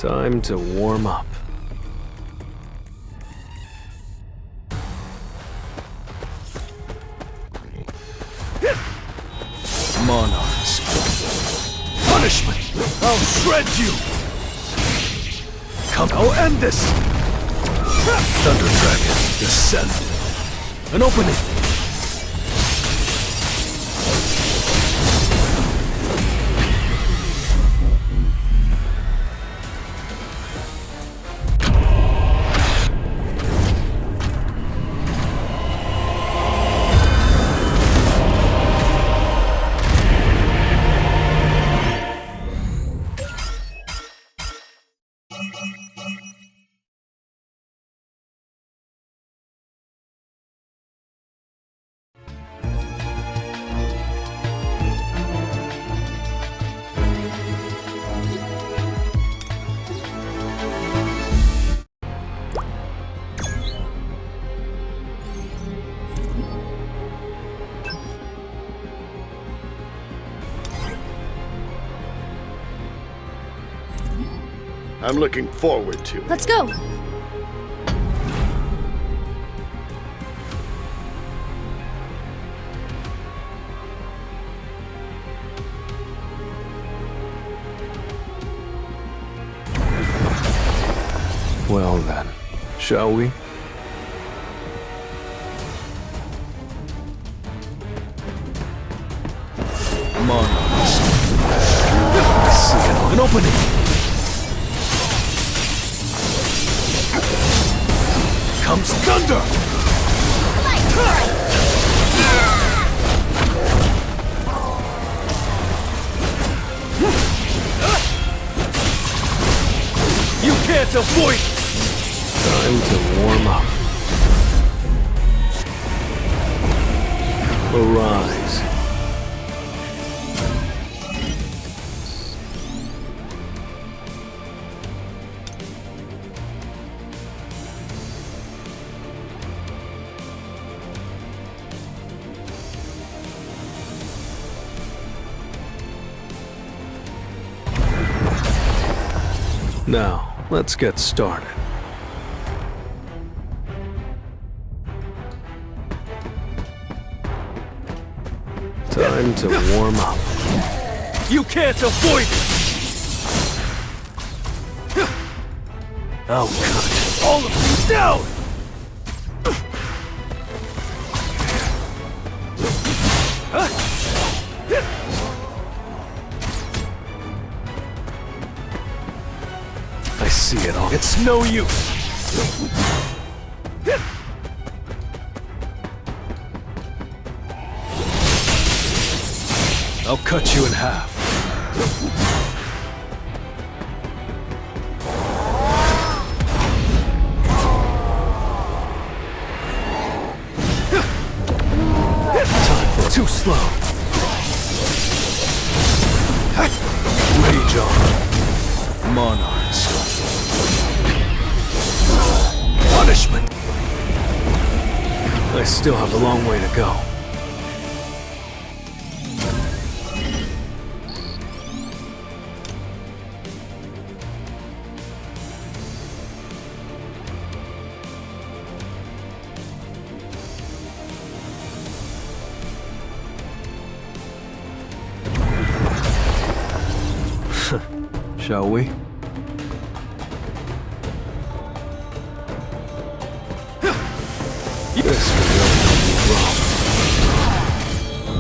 Time to warm up. Monarchs. Punishment! I'll shred you! Come, I'll end this! Thunder Dragon, descend. An opening! I'm looking forward to it. Let's go! Well then, shall we? Monarchs. I see it. An opening! Comes thunder! You can't avoid it! Time to warm up. Arise. Now, let's get started. Time to warm up. You can't avoid it! I'll cut all of you down! I see it all. It's no use. I'll cut you in half. Time for too slow. Rage on. Monarchs. Punishment! I still have a long way to go. Shall we? This will really help me grow.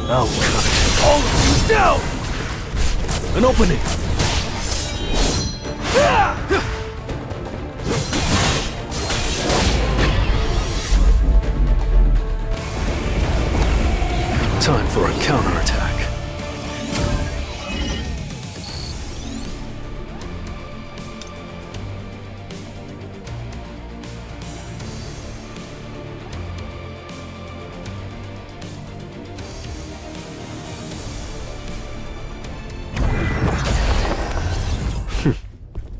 I'll cut all of you down! An opening! Time for a counterattack.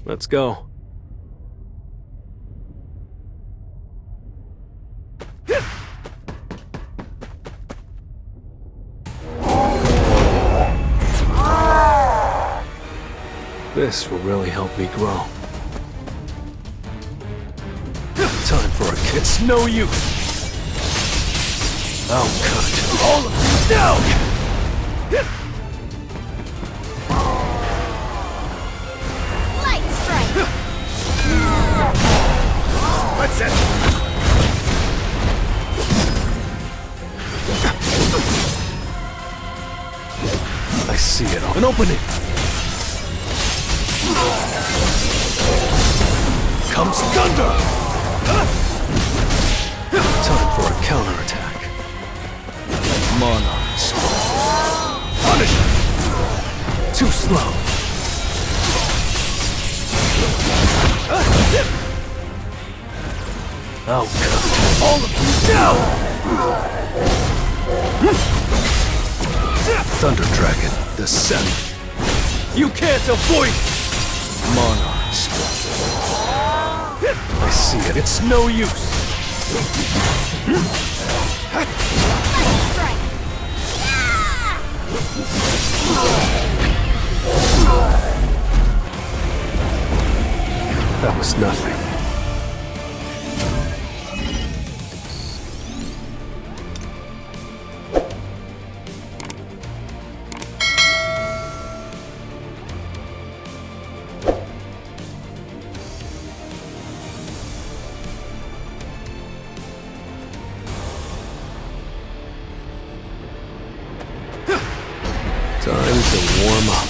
Let's go. This will really help me grow. It's no use. I'll cut all of you down! Light strike! Let's end. I see it all. An opening! Comes thunder! Time for a counterattack. Monarch spell. Punish! Too slow. I'll cut all of you down! Thunder Dragon, descend. You can't avoid it! Monarch spell. I see it. It's no use. Light strike! That was nothing. Time to warm up.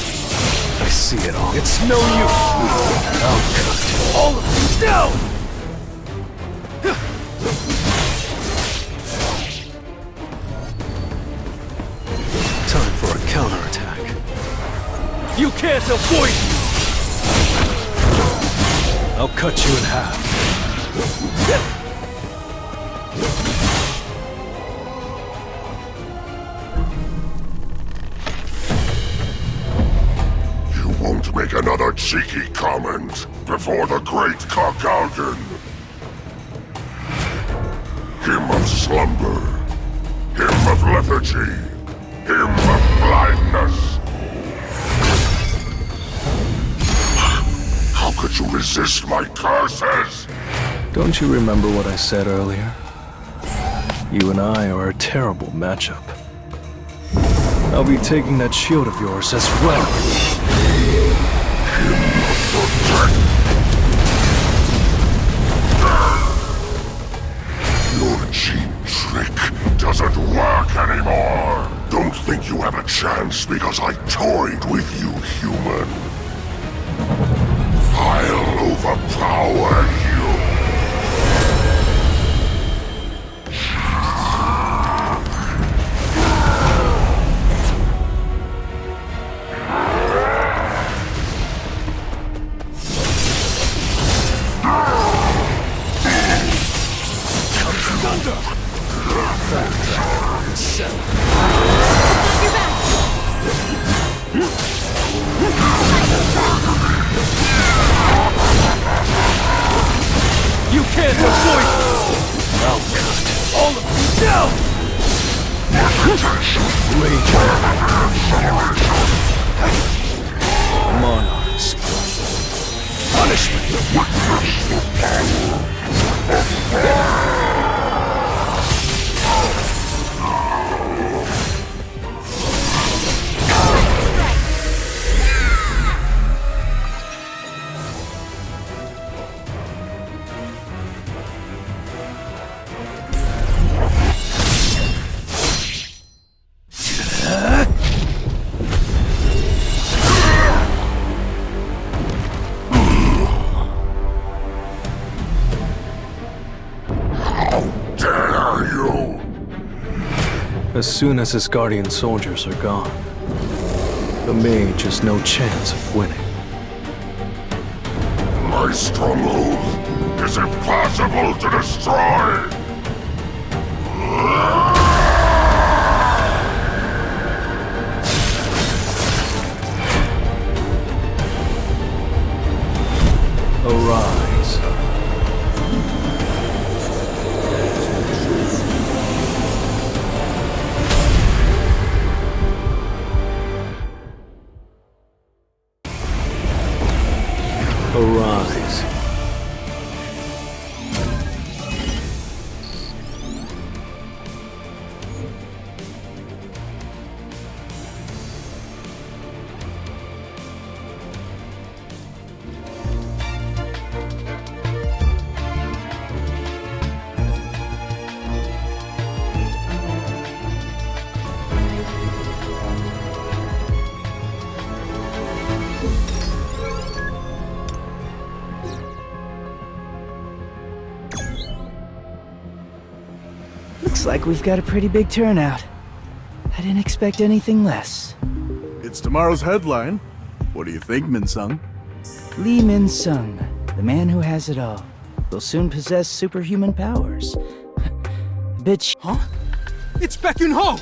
I see it all. It's no use. I'll cut all of you down! Time for a counterattack. You can't avoid me! I'll cut you in half. Won't make another cheeky comment before the great Kargalgan. Him of slumber, him of lethargy, him of blindness. How could you resist my curses? Don't you remember what I said earlier? You and I are a terrible matchup. I'll be taking that shield of yours as well. Your cheap trick doesn't work anymore. Don't think you have a chance because I toyed with you, human. I'll overpower you. You can't avoid it! I'll cut all of you down! Rage on. Monarch spell. Punishment! As soon as his guardian soldiers are gone, the mage has no chance of winning. My stronghold is impossible to destroy! Arise. Arise. Looks like we've got a pretty big turnout. I didn't expect anything less. It's tomorrow's headline. What do you think, Min-sung? Lee Min-sung, the man who has it all, will soon possess superhuman powers. Bitch. Huh? It's Baek Yun-ho!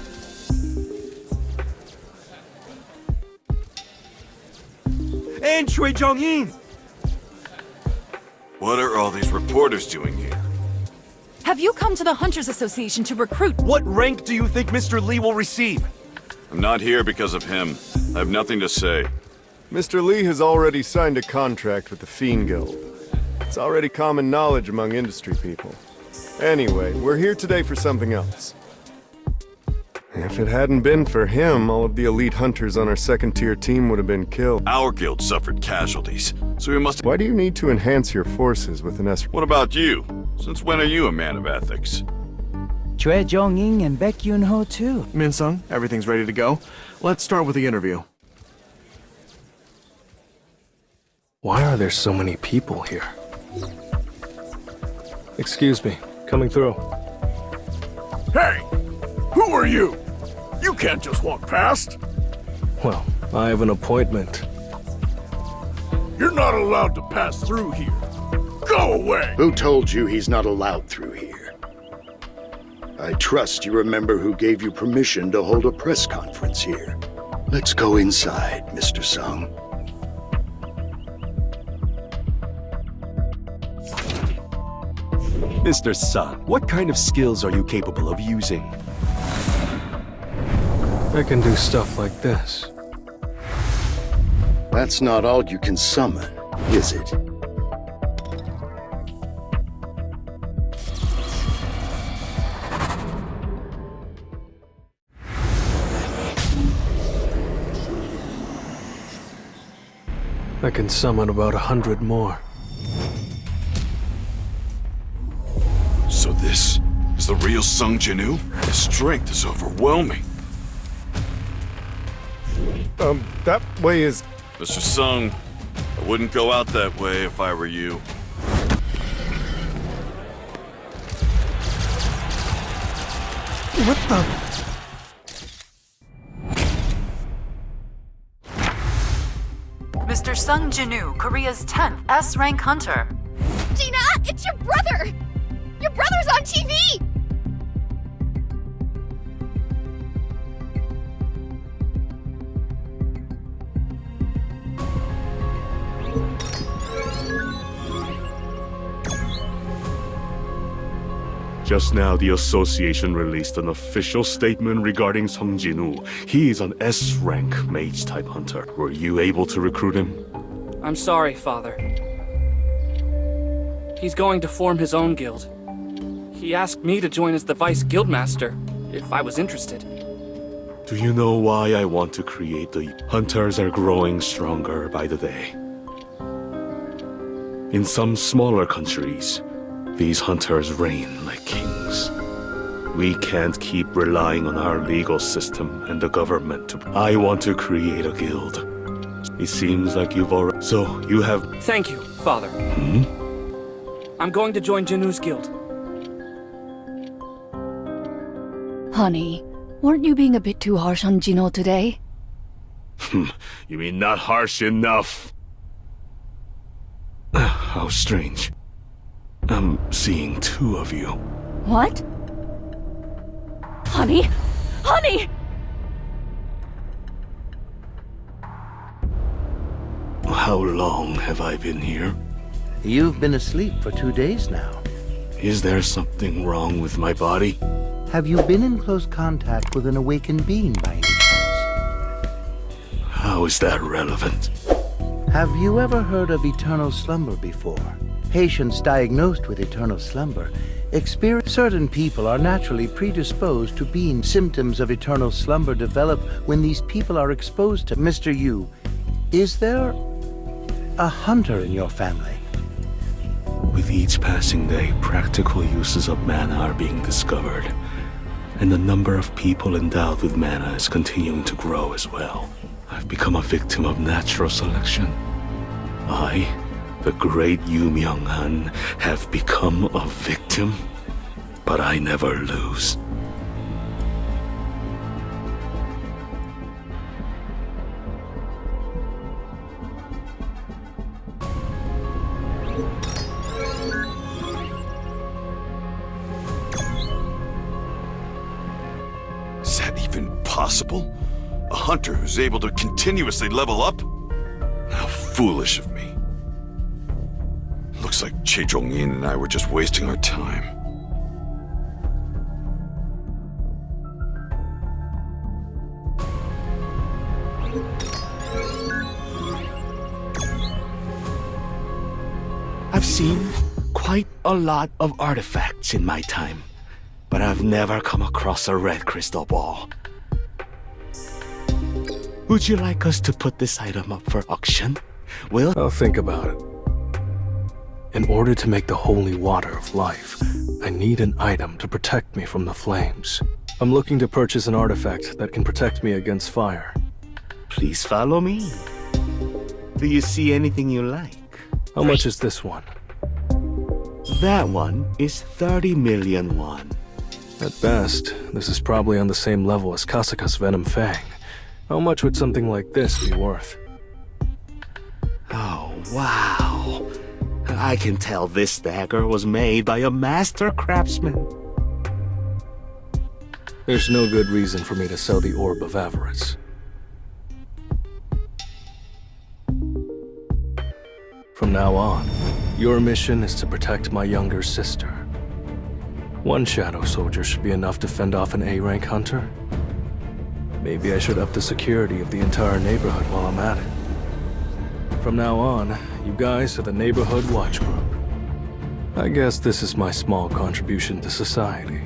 And Choi Jong-in! What are all these reporters doing here? Have you come to the Hunters Association to recruit? What rank do you think Mr. Lee will receive? I'm not here because of him. I have nothing to say. Mr. Lee has already signed a contract with the Fiend Guild. It's already common knowledge among industry people. Anyway, we're here today for something else. If it hadn't been for him, all of the elite hunters on our second-tier team would have been killed. Our guild suffered casualties, so we must... Why do you need to enhance your forces with an S? What about you? Since when are you a man of ethics? Choi Jong-in and Baek Yun-ho too. Min-sung, everything's ready to go. Let's start with the interview. Why are there so many people here? Excuse me, coming through. Hey! Who are you? You can't just walk past. Well, I have an appointment. You're not allowed to pass through here. Go away! Who told you he's not allowed through here? I trust you remember who gave you permission to hold a press conference here. Let's go inside, Mr. Sung. Mr. Sung, what kind of skills are you capable of using? I can do stuff like this. That's not all you can summon, is it? I can summon about 100 more. So this is the real Sung Jin-woo? His strength is overwhelming. That way is... Mr. Sung, I wouldn't go out that way if I were you. What the... Mr. Sung Jin-woo, Korea's 10th S-rank hunter. Gina, it's your brother! Your brother's on TV! Just now, the association released an official statement regarding Sung Jin-woo. He is an S-rank mage-type hunter. Were you able to recruit him? I'm sorry, Father. He's going to form his own guild. He asked me to join as the Vice Guildmaster, if I was interested. Do you know why I want to create the... Hunters are growing stronger by the day. In some smaller countries, these hunters reign like kings. We can't keep relying on our legal system and the government to... I want to create a guild. It seems like you've already... So, you have... Thank you, Father. I'm going to join Jin-woo's guild. Honey, weren't you being a bit too harsh on Jin-woo today? You mean not harsh enough? How strange. I'm seeing two of you. What? Honey? Honey! How long have I been here? You've been asleep for 2 days now. Is there something wrong with my body? Have you been in close contact with an awakened being by any chance? How is that relevant? Have you ever heard of eternal slumber before? Patients diagnosed with eternal slumber experience... Certain people are naturally predisposed to being symptoms of eternal slumber develop when these people are exposed to... Mr. Yu, is there a hunter in your family? With each passing day, practical uses of mana are being discovered, and the number of people endowed with mana is continuing to grow as well. I've become a victim of natural selection. The great Yu Myung-han, have become a victim? but I never lose. Is that even possible? A hunter who's able to continuously level up? How foolish of me. Looks like Che Zhongyin and I were just wasting our time. I've seen quite a lot of artifacts in my time, but I've never come across a red crystal ball. Would you like us to put this item up for auction? I'll think about it. In order to make the holy water of life, I need an item to protect me from the flames. I'm looking to purchase an artifact that can protect me against fire. Please follow me. Do you see anything you like? How much is this one? That one is 30 million won. At best, this is probably on the same level as Kasaka's Venom Fang. How much would something like this be worth? Oh, wow. I can tell this dagger was made by a master craftsman. There's no good reason for me to sell the Orb of Avarice. From now on, your mission is to protect my younger sister. One shadow soldier should be enough to fend off an A-rank hunter. Maybe I should up the security of the entire neighborhood while I'm at it. From now on, you guys are the Neighborhood Watch Group. I guess this is my small contribution to society.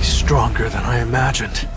Stronger than I imagined.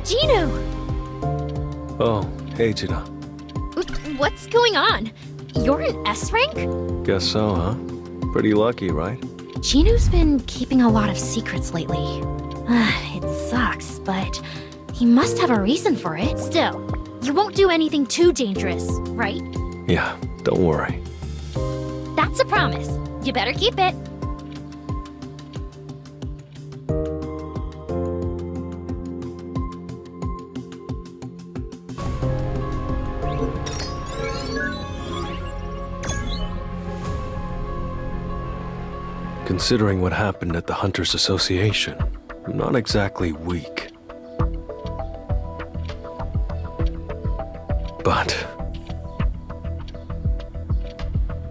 Gino! Oh, hey, Gina. What's going on? You're an S rank? Guess so, huh? Pretty lucky, right? Gino's been keeping a lot of secrets lately. It sucks, but he must have a reason for it. Still, you won't do anything too dangerous, right? Yeah, don't worry. That's a promise. You better keep it. Considering what happened at the Hunters Association, I'm not exactly weak. But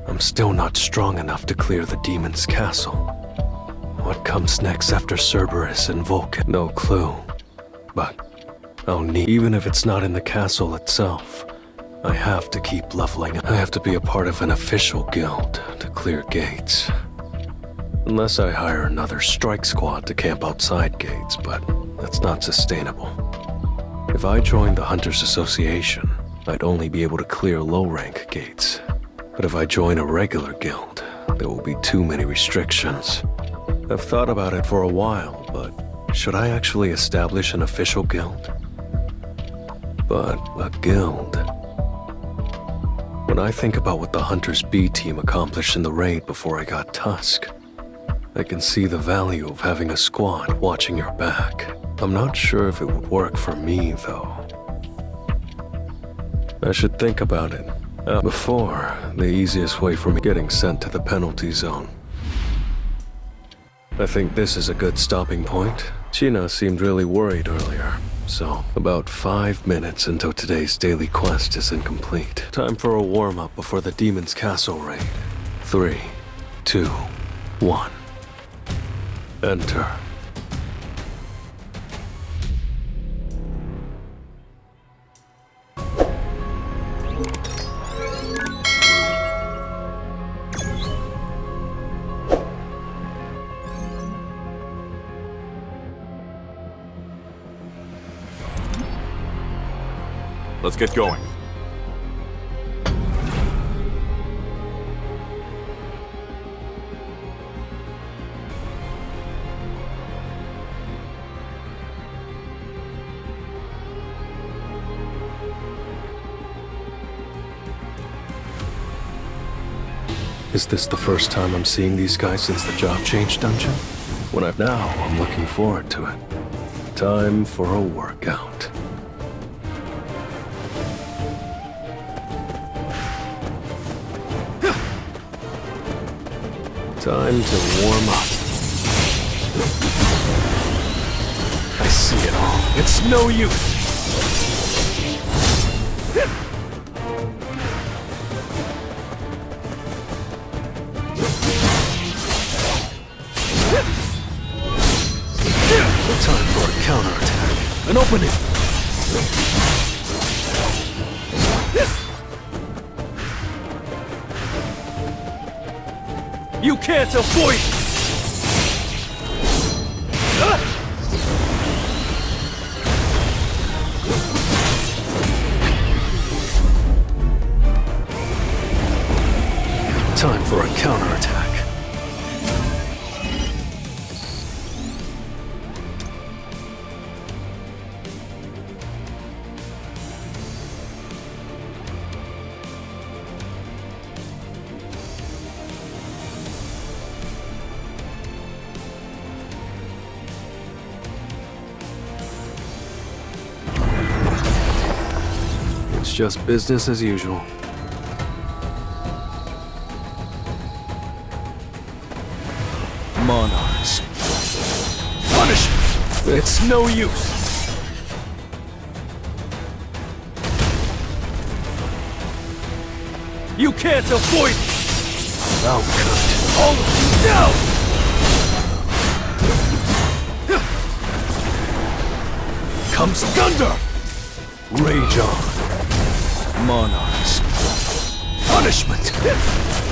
I'm still not strong enough to clear the demon's castle. What comes next after Cerberus and Vulcan? No clue. But I'll need, even if it's not in the castle itself, I have to keep leveling. I have to be a part of an official guild to clear gates. Unless I hire another strike squad to camp outside gates, but that's not sustainable. If I joined the Hunters Association, I'd only be able to clear low-rank gates. But if I join a regular guild, there will be too many restrictions. I've thought about it for a while, but should I actually establish an official guild? But a guild? When I think about what the Hunters B team accomplished in the raid before I got Tusk, I can see the value of having a squad watching your back. I'm not sure if it would work for me, though. I should think about it. Before, the easiest way for me getting sent to the penalty zone. I think this is a good stopping point. China seemed really worried earlier, so about 5 minutes until today's daily quest is incomplete. Time for a warm-up before the Demon's Castle raid. 3, 2, 1. Enter. Let's get going. Is this the first time I'm seeing these guys since the job change dungeon? Now I'm looking forward to it. Time for a workout. Time to warm up. I see it all. It's no use. Time for a counterattack. An opening. You can't avoid it! Time for a counterattack. It's just business as usual. Monarchs. Punishment! It's no use! You can't avoid it! I'll cut all of you down! Comes thunder! Rage on. Monarchs. Punishment!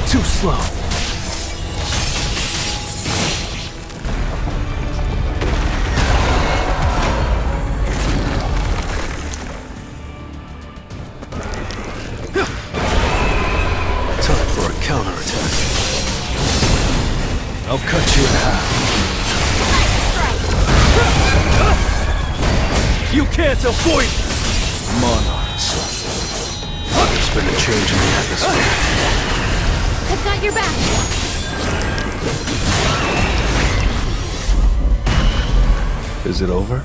Too slow. Time for a counterattack. I'll cut you in half. You can't avoid it! Monarchs. There's been a change in the atmosphere. I've got your back. Is it over?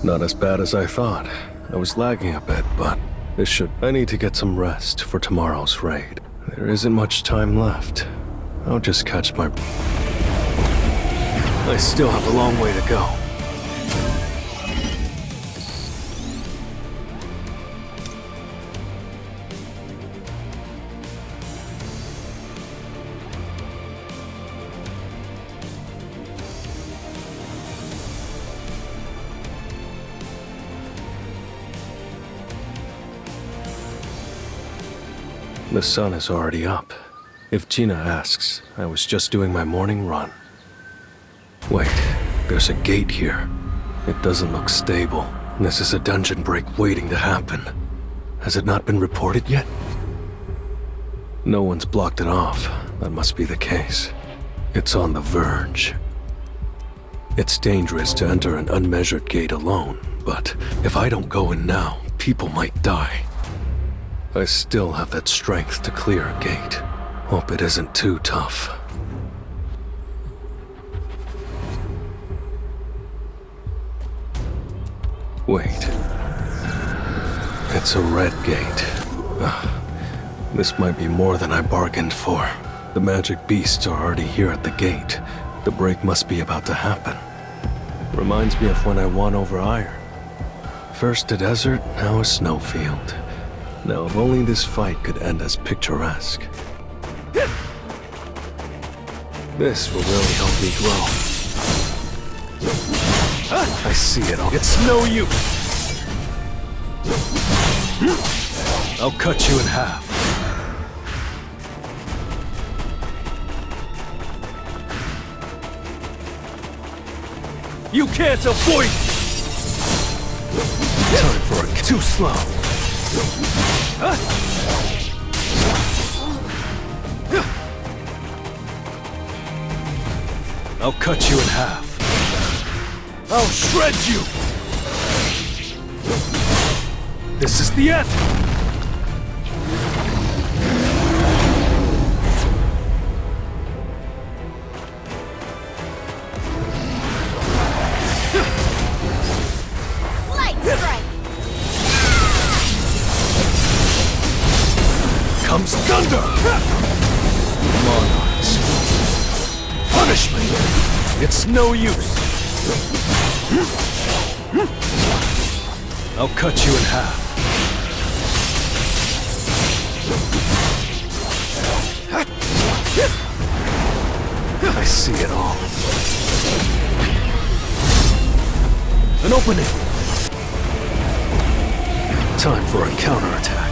Not as bad as I thought. I was lagging a bit, but this should... I need to get some rest for tomorrow's raid. There isn't much time left. I'll just catch my... I still have a long way to go. The sun is already up. If Gina asks, I was just doing my morning run. Wait, there's a gate here. It doesn't look stable. This is a dungeon break waiting to happen. Has it not been reported yet? No one's blocked it off. That must be the case. It's on the verge. It's dangerous to enter an unmeasured gate alone, but if I don't go in now, people might die. I still have that strength to clear a gate. Hope it isn't too tough. Wait. It's a red gate. This might be more than I bargained for. The magic beasts are already here at the gate. The break must be about to happen. Reminds me of when I won over Iron. First a desert, now a snowfield. Now, if only this fight could end as picturesque. This will really help me grow. I see it all. It's no use! I'll cut you in half. You can't avoid it! Time for a... Too slow. I'll cut you in half. I'll shred you! This is the end! Light strike! Comes thunder! Monarchs. Punishment! It's no use! I'll cut you in half. I see it all. An opening! Time for a counterattack.